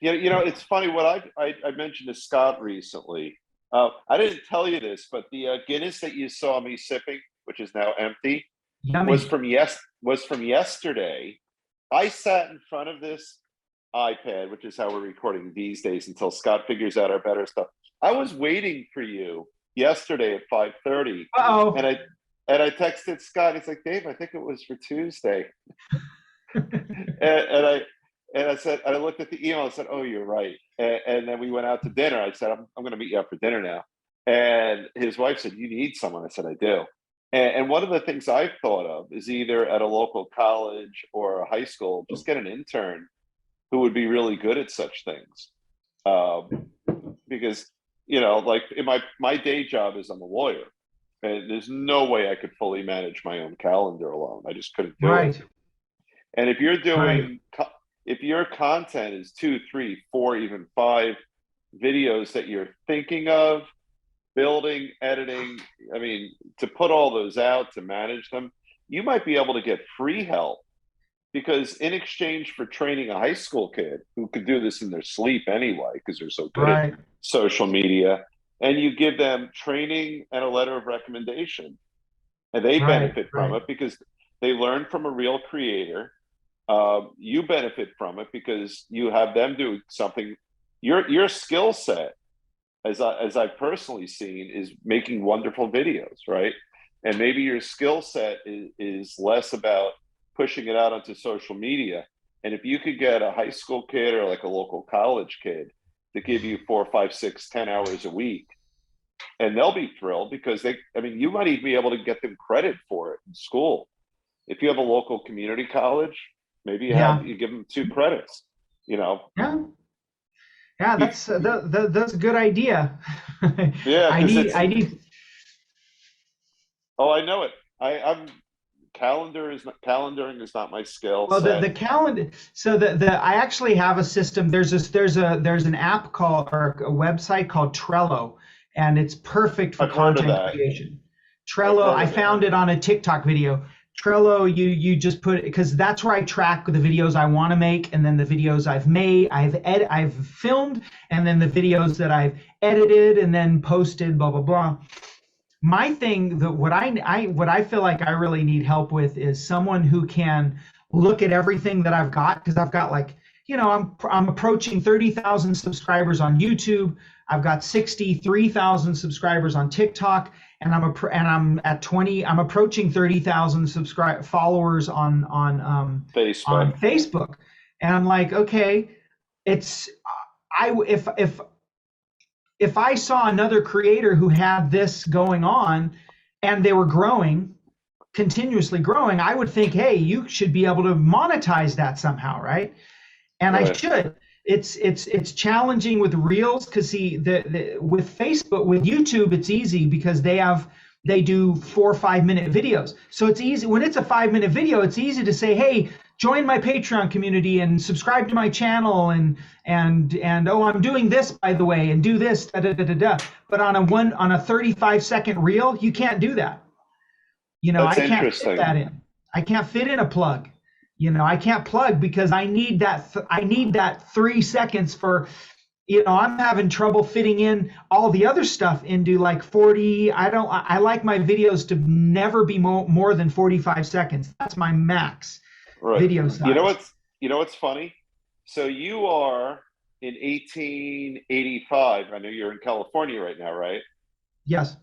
It's funny what I mentioned to Scott recently. I didn't tell you this, but the Guinness that you saw me sipping, which is now empty, was Yummy. from yesterday. I sat in front of this iPad, which is how we're recording these days, until Scott figures out our better stuff. I was waiting for you yesterday at 5:30, and Uh-oh. I texted Scott. He's like, Dave, I think it was for Tuesday. And I said, I looked at the email and said, oh, you're right. And then we went out to dinner. I said, I'm going to meet you up for dinner now. And his wife said, you need someone. I said, I do. And one of the things I've thought of is either at a local college or a high school, just get an intern who would be really good at such things. Because, like in my day job is I'm a lawyer. And there's no way I could fully manage my own calendar alone. I just couldn't do it. Right. And if you're Right. doing, if your content is 2, 3, 4, even 5 videos that you're thinking of building, editing, I mean, to put all those out, to manage them, you might be able to get free help, because in exchange for training a high school kid who could do this in their sleep anyway, because they're so good at Right. social media, and you give them training and a letter of recommendation, and they Right. benefit from Right. it because they learn from a real creator. You benefit from it because you have them do something. Your skill set, as I've personally seen, is making wonderful videos, right? And maybe your skill set is less about pushing it out onto social media. And if you could get a high school kid or like a local college kid to give you 4, 5, 6, 10 hours a week, and they'll be thrilled, because you might even be able to get them credit for it in school. If you have a local community college, maybe Yeah. you give them 2 credits, you know. Yeah. Yeah. You, That's a good idea. yeah, I because need. it's, I need. oh, I know it. I'm calendaring is not my skill Well, set. the calendar. So the I actually have a system. There's an app called, or a website called Trello, and it's perfect for I've heard of content that. creation. I've Trello, heard I of it. found it on a TikTok video. Trello, you just put, because that's where I track the videos I want to make, and then the videos I've made, I've filmed, and then the videos that I've edited and then posted, blah blah blah. My thing, that what I feel like I really need help with is someone who can look at everything that I've got, because I've got, like, I'm approaching 30,000 subscribers on YouTube. I've got 63,000 subscribers on TikTok, and I'm at 20. I'm approaching 30,000 followers on Facebook. Facebook, and I'm like, okay, it's I if I saw another creator who had this going on and they were growing, continuously growing, I would think, hey, you should be able to monetize that somehow, right? And I Right. should. It's challenging with Reels, because see, with Facebook, with YouTube, it's easy because they do 4 or 5 minute videos. So it's easy when it's a 5 minute video. It's easy to say, hey, join my Patreon community and subscribe to my channel, and oh, I'm doing this, by the way, and do this, da da da da da. But on a 35-second reel, you can't do that. That's I can't fit interesting. that in. I can't fit in a plug. I can't plug, because I need that 3 seconds for, I'm having trouble fitting in all the other stuff into like 40. I like my videos to never be more than 45 seconds. That's my max Right. video You know size. what's you know what's funny? So you are in 1885. I know you're in California right now, right? Yes.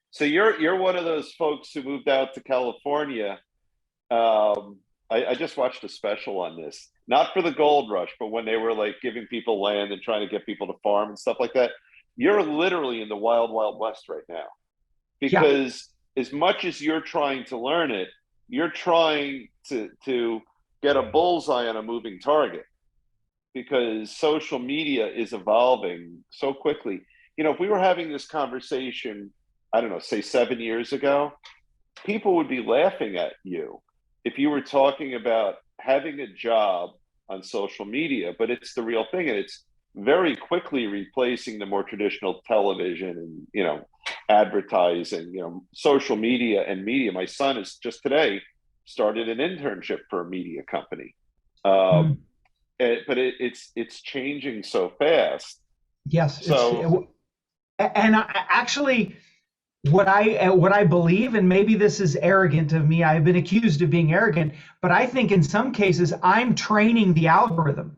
So you're one of those folks who moved out to California. I just watched a special on this, not for the gold rush, but when they were like giving people land and trying to get people to farm and stuff like that. You're literally in the wild, wild west right now, Yeah. because as much as you're trying to learn it, you're trying to get a bullseye on a moving target, because social media is evolving so quickly. If we were having this conversation, I don't know, say 7 years ago, people would be laughing at you if you were talking about having a job on social media, but it's the real thing. And it's very quickly replacing the more traditional television and, advertising, social media and media. My son is just today started an internship for a media company. Mm. But it's changing so fast. Yes, So and actually, what I believe, and maybe this is arrogant of me, I've been accused of being arrogant, but I think in some cases I'm training the algorithm.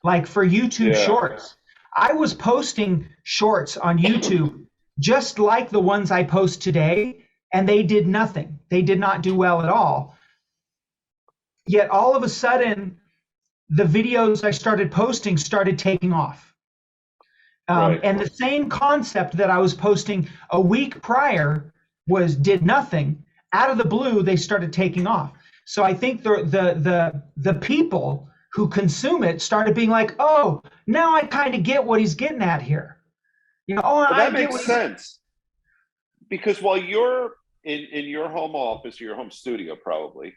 Like for YouTube yeah, Shorts, I was posting shorts on YouTube just like the ones I post today, and they did nothing. They did not do well at all. Yet all of a sudden, the videos I started posting started taking off. right. And the same concept that I was posting a week prior did nothing. Out of the blue, they started taking off. So I think the people who consume it started being like, oh, now I kind of get what he's getting at here. Oh, Well, I that get makes what he's. sense because while you're in your home office or your home studio, probably,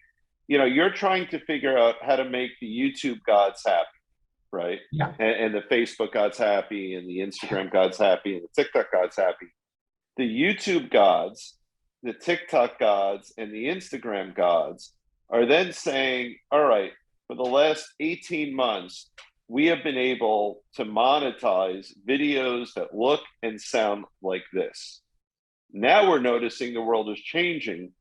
you're trying to figure out how to make the YouTube gods happy, right? Yeah. And the Facebook gods happy, and the Instagram gods happy, and the TikTok gods happy. The YouTube gods, the TikTok gods, and the Instagram gods are then saying, all right, for the last 18 months, we have been able to monetize videos that look and sound like this. Now we're noticing the world is changing.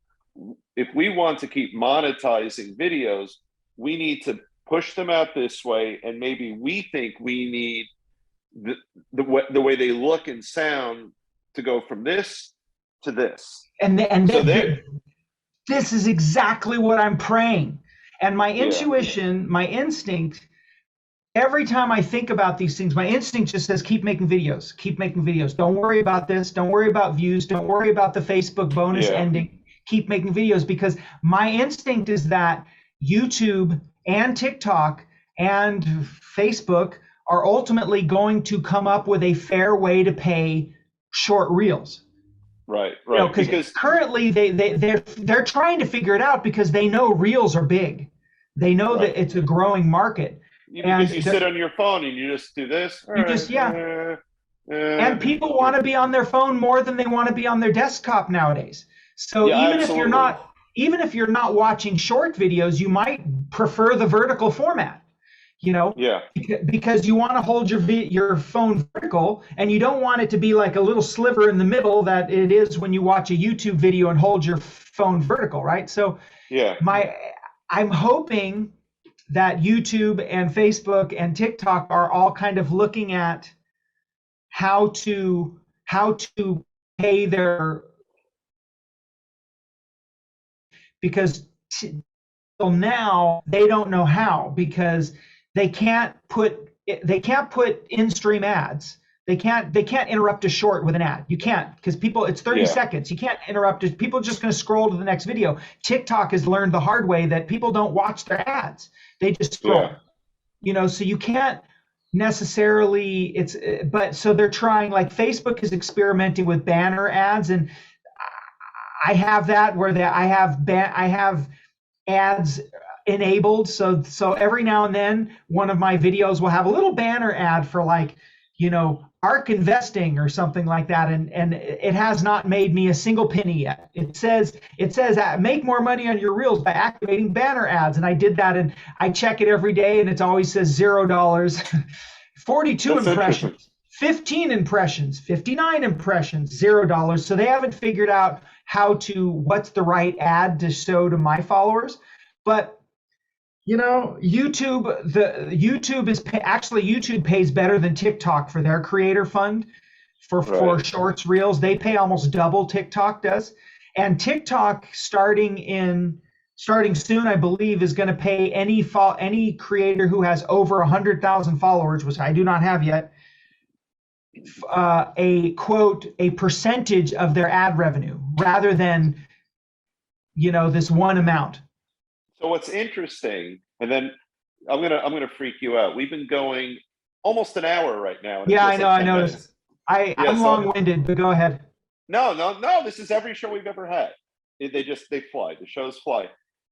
If we want to keep monetizing videos, we need to push them out this way. And maybe we think we need the way they look and sound to go from this to this. And So there, this is exactly what I'm praying. And my yeah, intuition, my instinct, every time I think about these things, my instinct just says, keep making videos, keep making videos. Don't worry about this. Don't worry about views. Don't worry about the Facebook bonus yeah, ending. Keep making videos, because my instinct is that YouTube and TikTok and Facebook are ultimately going to come up with a fair way to pay short reels. right, Because because currently they're trying to figure it out, because they know reels are big. They know right. that it's a growing market. Because you And sit on your phone and you just do this. All you right. just, yeah. And people want to be on their phone more than they want to be on their desktop nowadays. So Yeah, absolutely. even if you're not watching short videos, you might prefer the vertical format, you know, Yeah, because you want to hold your phone vertical, and you don't want it to be like a little sliver in the middle that it is when you watch a YouTube video and hold your phone vertical, right? So yeah. I'm hoping that YouTube and Facebook and TikTok are all kind of looking at how to pay their, because till now they don't know how, because they can't put in-stream ads. They can't interrupt a short with an ad. You can't, because people, it's 30 Yeah, seconds. You can't interrupt it. People are just going to scroll to the next video. TikTok has learned the hard way that people don't watch their ads. They just yeah. scroll. So you can't necessarily, but so they're trying, like Facebook is experimenting with banner ads, and I have that where I have ads enabled, so every now and then one of my videos will have a little banner ad for, like, ARK investing or something like that, and it has not made me a single penny yet. It says make more money on your reels by activating banner ads, and I did that, and I check it every day, and it always says $0. 42 That's interesting. impressions, 15 impressions, 59 impressions, $0. So they haven't figured out what's the right ad to show to my followers. But YouTube pays better than TikTok for their creator fund for Right. shorts reels. They pay almost double TikTok does. And TikTok starting soon, I believe, is going to pay any creator who has over 100,000 followers, which I do not have yet, a percentage of their ad revenue, rather than this one amount. So what's interesting, and then I'm gonna freak you out. We've been going almost an hour right now, and it Yeah, I feels know. like I 10 noticed. minutes. Yeah. I'm So long-winded, but go ahead. no. This is every show we've ever had. They fly. The shows fly.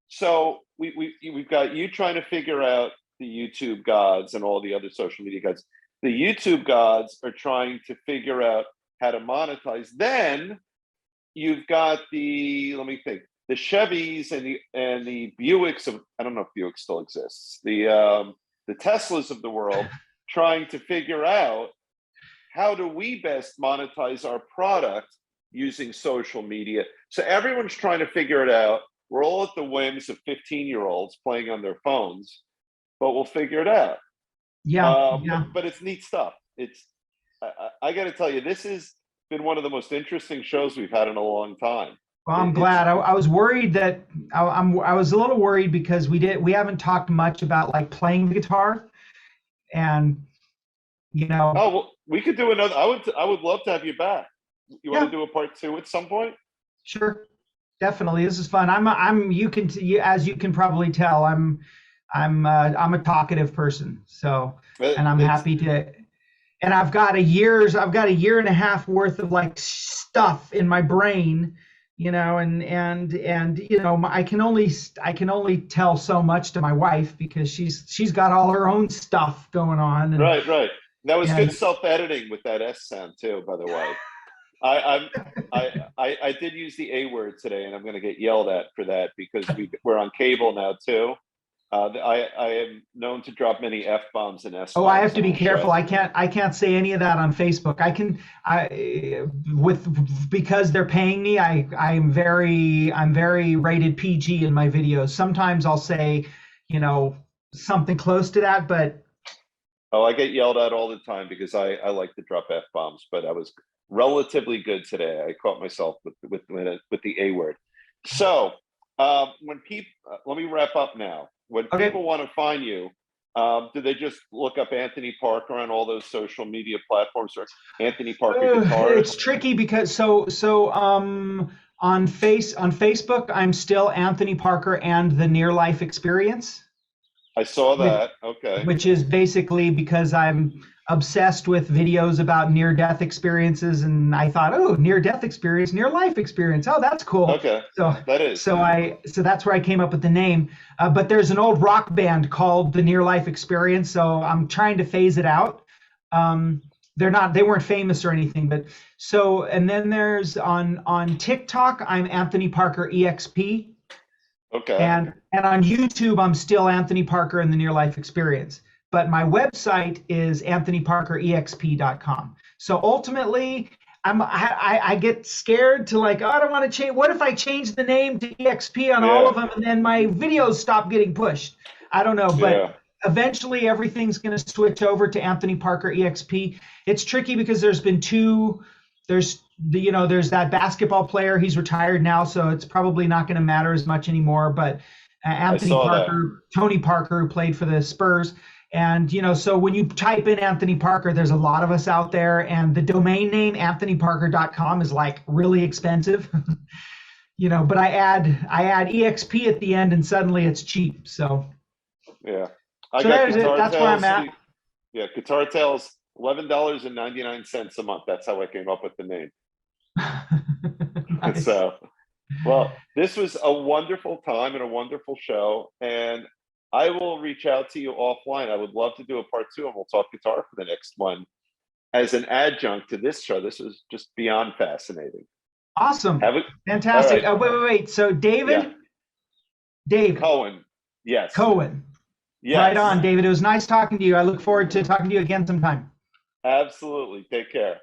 So we've got you trying to figure out the YouTube gods and all the other social media gods. The YouTube gods are trying to figure out how to monetize. Then you've got let me think, the Chevys and the Buicks of, I don't know if Buick still exists, the Teslas of the world, trying to figure out how do we best monetize our product using social media. So everyone's trying to figure it out. We're all at the whims of 15-year-olds playing on their phones, but we'll figure it out. Yeah. But it's neat stuff. I got to tell you, this has been one of the most interesting shows we've had in a long time. Well, I'm glad. I was worried that I was a little worried because we haven't talked much about like playing the guitar, and Oh, well, we could do another. I would love to have you back. You want to do a part 2 at some point? Sure, definitely. This is fun. As you can probably tell, I'm a talkative person. So, and I'm happy to. And I've got a year and a half worth of like stuff in my brain, and I can only tell so much to my wife because she's got all her own stuff going on. And, right. That was good self-editing with that S sound too, by the way. I did use the A word today, and I'm going to get yelled at for that because we're on cable now too. I am known to drop many F-bombs and S-bombs. Oh, I have to be careful. I can't say any of that on Facebook. Because they're paying me. I'm very rated PG in my videos. Sometimes I'll say, something close to that, but. Oh, I get yelled at all the time because I like to drop F-bombs, but I was relatively good today. I caught myself with the A word. So when people, let me wrap up now. When people want to find you, do they just look up Anthony Parker on all those social media platforms, or Anthony Parker Guitarist? It's tricky because on Facebook I'm still Anthony Parker and the Near Life Experience. I saw that. Okay. Which is basically because I'm obsessed with videos about near-death experiences, and I thought, oh, near-death experience, near-life experience. Oh, that's cool. Okay. So that is. So that's where I came up with the name. But there's an old rock band called the Near Life Experience, so I'm trying to phase it out. They weren't famous or anything, but so, and then there's on TikTok, I'm Anthony Parker EXP. Okay. And on YouTube, I'm still Anthony Parker and the Near Life Experience. But my website is anthonyparkerexp.com. So ultimately, I get scared to like, oh, I don't want to change. What if I change the name to EXP on all of them and then my videos stop getting pushed? I don't know, but eventually everything's going to switch over to Anthony Parker EXP. It's tricky because there's that basketball player. He's retired now, so it's probably not going to matter as much anymore. But Anthony Parker, Tony Parker, who played for the Spurs. And, so when you type in Anthony Parker, there's a lot of us out there. And the domain name anthonyparker.com is like really expensive, but I add EXP at the end and suddenly it's cheap. So, yeah, that's where I'm at. Yeah. Guitar Tales, $11.99 a month. That's how I came up with the name. Nice. So, well, this was a wonderful time and a wonderful show. And I will reach out to you offline. I would love to do a part 2, and we'll talk guitar for the next one as an adjunct to this show. This was just beyond fascinating. Awesome. Fantastic. Right. Wait. So David Cohen. Yes. Cohen. Yes. Right on, David. It was nice talking to you. I look forward to talking to you again sometime. Absolutely. Take care.